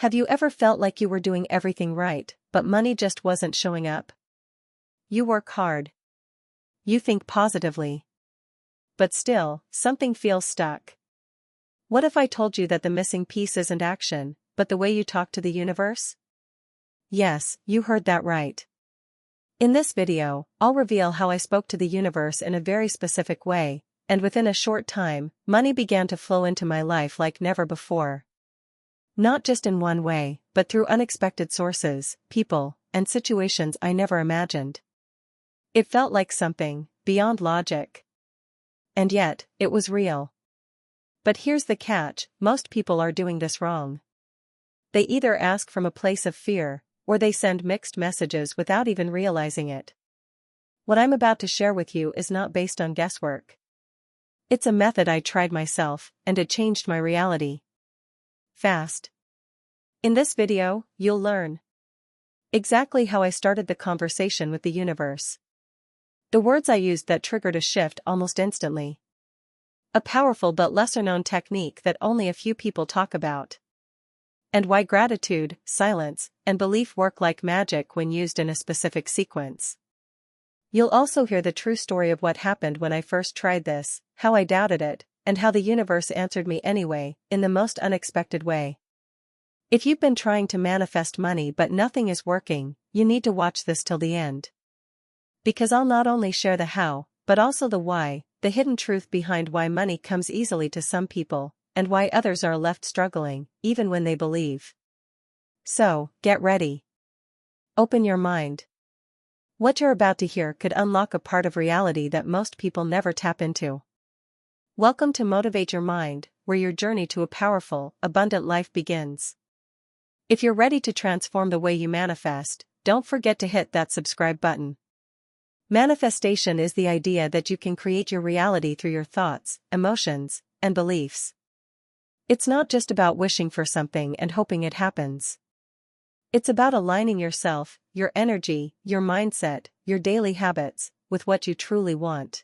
Have you ever felt like you were doing everything right, but money just wasn't showing up? You work hard. You think positively. But still, something feels stuck. What if I told you that the missing piece isn't action, but the way you talk to the universe? Yes, you heard that right. In this video, I'll reveal how I spoke to the universe in a very specific way, and within a short time, money began to flow into my life like never before. Not just in one way, but through unexpected sources, people, and situations I never imagined. It felt like something beyond logic. And yet, it was real. But here's the catch: most people are doing this wrong. They either ask from a place of fear, or they send mixed messages without even realizing it. What I'm about to share with you is not based on guesswork. It's a method I tried myself, and it changed my reality. Fast. In this video, you'll learn exactly how I started the conversation with the universe. The words I used that triggered a shift almost instantly. A powerful but lesser-known technique that only a few people talk about. And why gratitude, silence, and belief work like magic when used in a specific sequence. You'll also hear the true story of what happened when I first tried this, how I doubted it, and how the universe answered me anyway, in the most unexpected way. If you've been trying to manifest money but nothing is working, you need to watch this till the end. Because I'll not only share the how, but also the why, the hidden truth behind why money comes easily to some people, and why others are left struggling, even when they believe. So, get ready. Open your mind. What you're about to hear could unlock a part of reality that most people never tap into. Welcome to Motivate Your Mind, where your journey to a powerful, abundant life begins. If you're ready to transform the way you manifest, don't forget to hit that subscribe button. Manifestation is the idea that you can create your reality through your thoughts, emotions, and beliefs. It's not just about wishing for something and hoping it happens. It's about aligning yourself, your energy, your mindset, your daily habits, with what you truly want.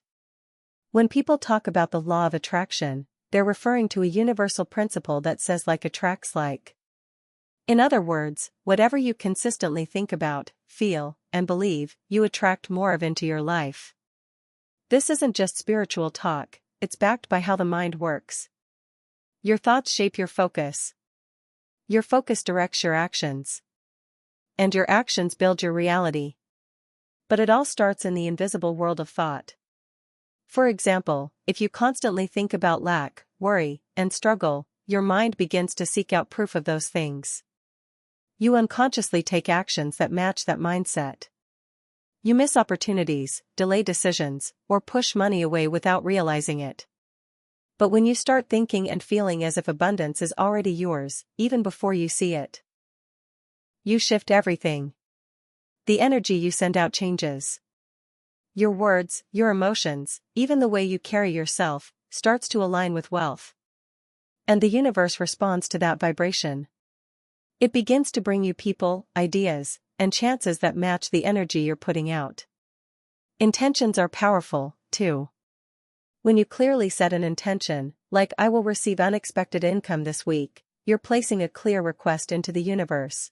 When people talk about the law of attraction, they're referring to a universal principle that says like attracts like. In other words, whatever you consistently think about, feel, and believe, you attract more of into your life. This isn't just spiritual talk, it's backed by how the mind works. Your thoughts shape your focus. Your focus directs your actions. And your actions build your reality. But it all starts in the invisible world of thought. For example, if you constantly think about lack, worry, and struggle, your mind begins to seek out proof of those things. You unconsciously take actions that match that mindset. You miss opportunities, delay decisions, or push money away without realizing it. But when you start thinking and feeling as if abundance is already yours, even before you see it, you shift everything. The energy you send out changes. Your words, your emotions, even the way you carry yourself, starts to align with wealth. And the universe responds to that vibration. It begins to bring you people, ideas, and chances that match the energy you're putting out. Intentions are powerful, too. When you clearly set an intention, like I will receive unexpected income this week, you're placing a clear request into the universe.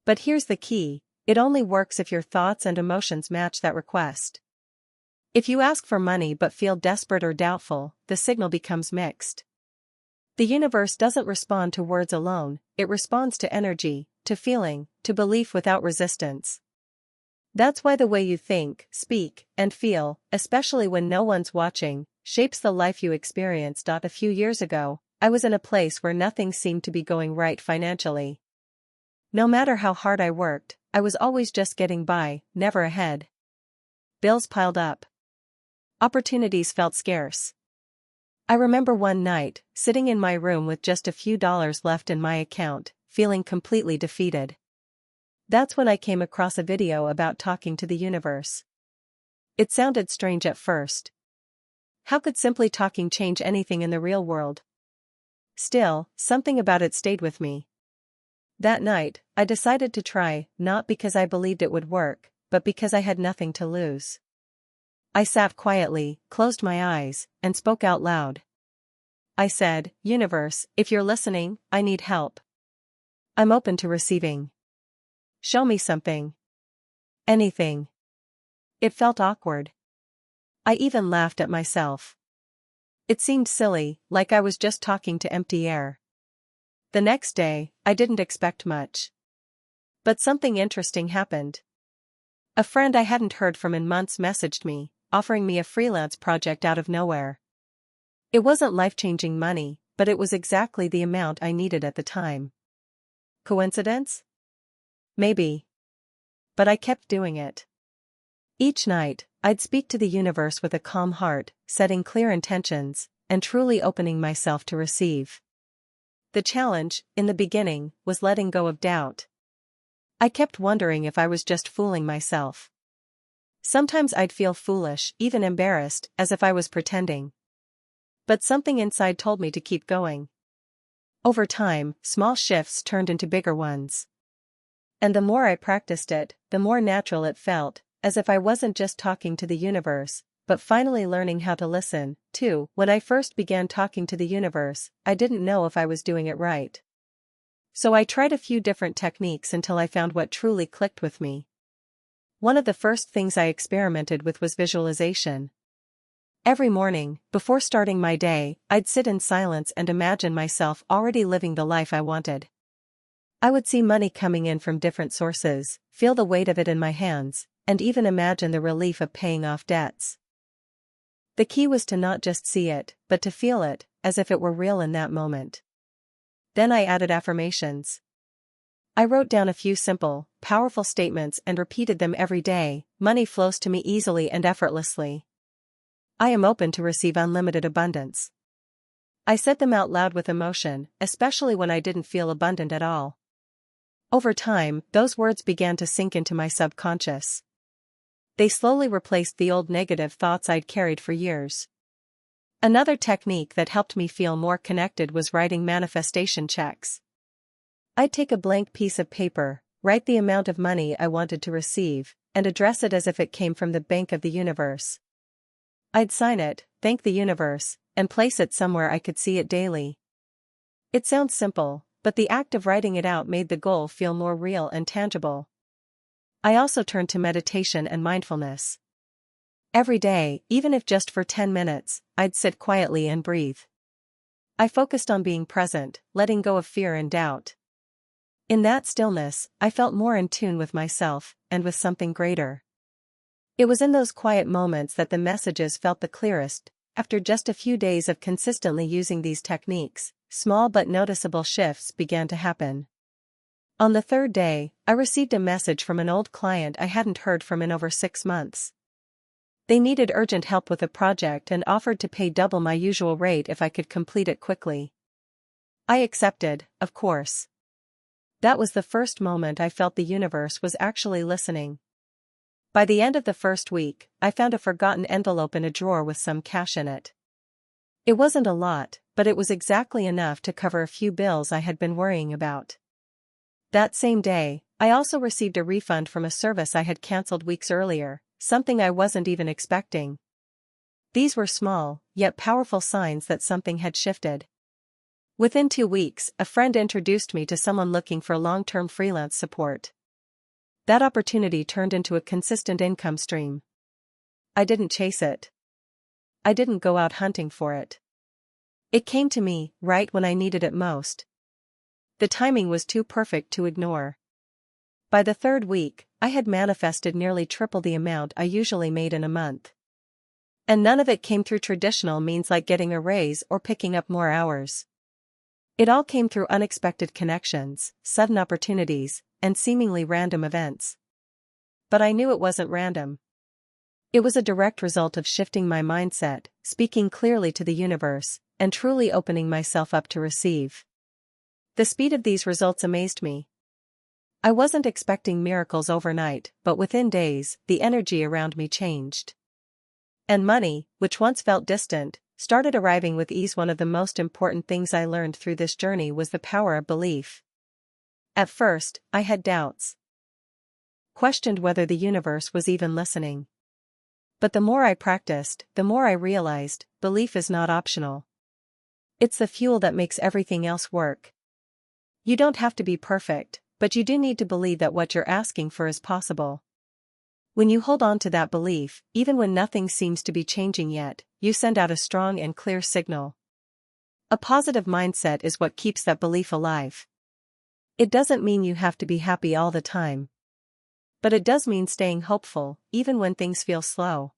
But here's the key: it only works if your thoughts and emotions match that request. If you ask for money but feel desperate or doubtful, the signal becomes mixed. The universe doesn't respond to words alone, it responds to energy, to feeling, to belief without resistance. That's why the way you think, speak, and feel, especially when no one's watching, shapes the life you experience. A few years ago, I was in a place where nothing seemed to be going right financially. No matter how hard I worked, I was always just getting by, never ahead. Bills piled up. Opportunities felt scarce. I remember one night, sitting in my room with just a few dollars left in my account, feeling completely defeated. That's when I came across a video about talking to the universe. It sounded strange at first. How could simply talking change anything in the real world? Still, something about it stayed with me. That night, I decided to try, not because I believed it would work, but because I had nothing to lose. I sat quietly, closed my eyes, and spoke out loud. I said, "Universe, if you're listening, I need help. I'm open to receiving. Show me something. Anything. It felt awkward. I even laughed at myself. It seemed silly, like I was just talking to empty air. The next day, I didn't expect much. But something interesting happened. A friend I hadn't heard from in months messaged me, offering me a freelance project out of nowhere. It wasn't life-changing money, but it was exactly the amount I needed at the time. Coincidence? Maybe. But I kept doing it. Each night, I'd speak to the universe with a calm heart, setting clear intentions, and truly opening myself to receive. The challenge, in the beginning, was letting go of doubt. I kept wondering if I was just fooling myself. Sometimes I'd feel foolish, even embarrassed, as if I was pretending. But something inside told me to keep going. Over time, small shifts turned into bigger ones. And the more I practiced it, the more natural it felt, as if I wasn't just talking to the universe, but finally learning how to listen, too. When I first began talking to the universe, I didn't know if I was doing it right. So I tried a few different techniques until I found what truly clicked with me. One of the first things I experimented with was visualization. Every morning, before starting my day, I'd sit in silence and imagine myself already living the life I wanted. I would see money coming in from different sources, feel the weight of it in my hands, and even imagine the relief of paying off debts. The key was to not just see it, but to feel it, as if it were real in that moment. Then I added affirmations. I wrote down a few simple, powerful statements and repeated them every day. Money flows to me easily and effortlessly. I am open to receive unlimited abundance. I said them out loud with emotion, especially when I didn't feel abundant at all. Over time, those words began to sink into my subconscious. They slowly replaced the old negative thoughts I'd carried for years. Another technique that helped me feel more connected was writing manifestation checks. I'd take a blank piece of paper, write the amount of money I wanted to receive, and address it as if it came from the bank of the universe. I'd sign it, thank the universe, and place it somewhere I could see it daily. It sounds simple, but the act of writing it out made the goal feel more real and tangible. I also turned to meditation and mindfulness. Every day, even if just for 10 minutes, I'd sit quietly and breathe. I focused on being present, letting go of fear and doubt. In that stillness, I felt more in tune with myself, and with something greater. It was in those quiet moments that the messages felt the clearest. After just a few days of consistently using these techniques, small but noticeable shifts began to happen. On the third day, I received a message from an old client I hadn't heard from in over 6 months. They needed urgent help with a project and offered to pay double my usual rate if I could complete it quickly. I accepted, of course. That was the first moment I felt the universe was actually listening. By the end of the first week, I found a forgotten envelope in a drawer with some cash in it. It wasn't a lot, but it was exactly enough to cover a few bills I had been worrying about. That same day, I also received a refund from a service I had canceled weeks earlier, something I wasn't even expecting. These were small, yet powerful signs that something had shifted. Within 2 weeks, a friend introduced me to someone looking for long-term freelance support. That opportunity turned into a consistent income stream. I didn't chase it. I didn't go out hunting for it. It came to me, right when I needed it most. The timing was too perfect to ignore. By the third week, I had manifested nearly triple the amount I usually made in a month. And none of it came through traditional means like getting a raise or picking up more hours. It all came through unexpected connections, sudden opportunities, and seemingly random events. But I knew it wasn't random. It was a direct result of shifting my mindset, speaking clearly to the universe, and truly opening myself up to receive. The speed of these results amazed me. I wasn't expecting miracles overnight, but within days, the energy around me changed. And money, which once felt distant, started arriving with ease. One of the most important things I learned through this journey was the power of belief. At first, I had doubts. Questioned whether the universe was even listening. But the more I practiced, the more I realized, belief is not optional. It's the fuel that makes everything else work. You don't have to be perfect, but you do need to believe that what you're asking for is possible. When you hold on to that belief, even when nothing seems to be changing yet, you send out a strong and clear signal. A positive mindset is what keeps that belief alive. It doesn't mean you have to be happy all the time. But it does mean staying hopeful, even when things feel slow.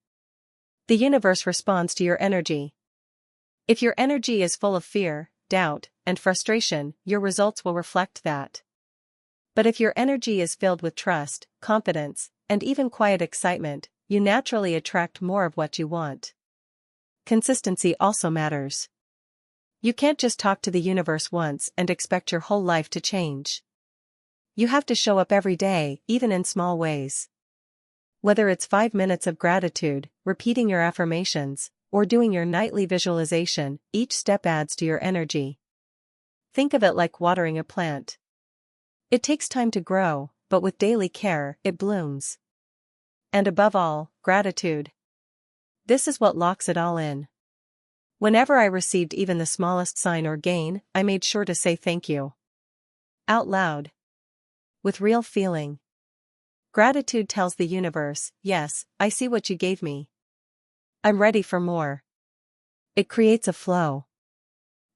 The universe responds to your energy. If your energy is full of fear, doubt, and frustration, your results will reflect that. But if your energy is filled with trust, confidence, and even quiet excitement, you naturally attract more of what you want. Consistency also matters. You can't just talk to the universe once and expect your whole life to change. You have to show up every day, even in small ways. Whether it's 5 minutes of gratitude, repeating your affirmations, or doing your nightly visualization, each step adds to your energy. Think of it like watering a plant. It takes time to grow, but with daily care, it blooms. And above all, gratitude. This is what locks it all in. Whenever I received even the smallest sign or gain, I made sure to say thank you. Out loud. With real feeling. Gratitude tells the universe, yes, I see what you gave me. I'm ready for more. It creates a flow.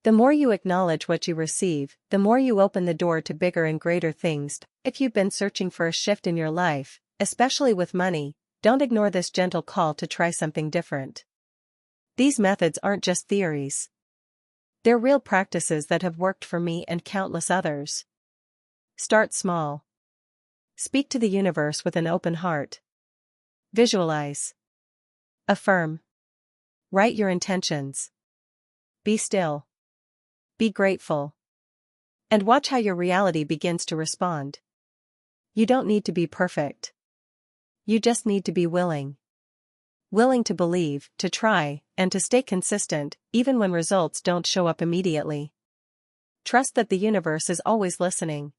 The more you acknowledge what you receive, the more you open the door to bigger and greater things. If you've been searching for a shift in your life, especially with money, don't ignore this gentle call to try something different. These methods aren't just theories. They're real practices that have worked for me and countless others. Start small. Speak to the universe with an open heart. Visualize. Affirm. Write your intentions. Be still. Be grateful. And watch how your reality begins to respond. You don't need to be perfect. You just need to be willing. Willing to believe, to try, and to stay consistent, even when results don't show up immediately. Trust that the universe is always listening.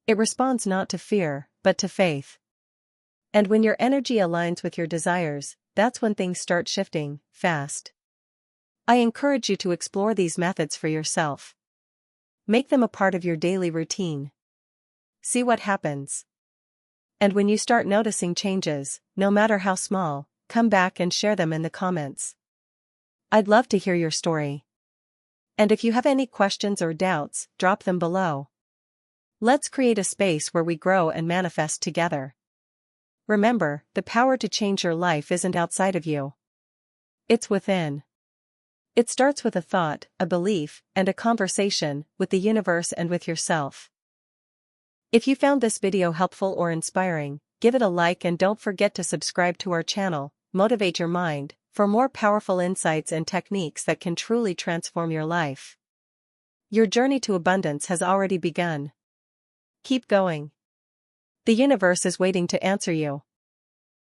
It responds not to fear, but to faith. And when your energy aligns with your desires, that's when things start shifting, fast. I encourage you to explore these methods for yourself. Make them a part of your daily routine. See what happens. And when you start noticing changes, no matter how small, come back and share them in the comments. I'd love to hear your story. And if you have any questions or doubts, drop them below. Let's create a space where we grow and manifest together. Remember, the power to change your life isn't outside of you. It's within. It starts with a thought, a belief, and a conversation with the universe and with yourself. If you found this video helpful or inspiring, give it a like and don't forget to subscribe to our channel, Motivate Your Mind, for more powerful insights and techniques that can truly transform your life. Your journey to abundance has already begun. Keep going. The universe is waiting to answer you.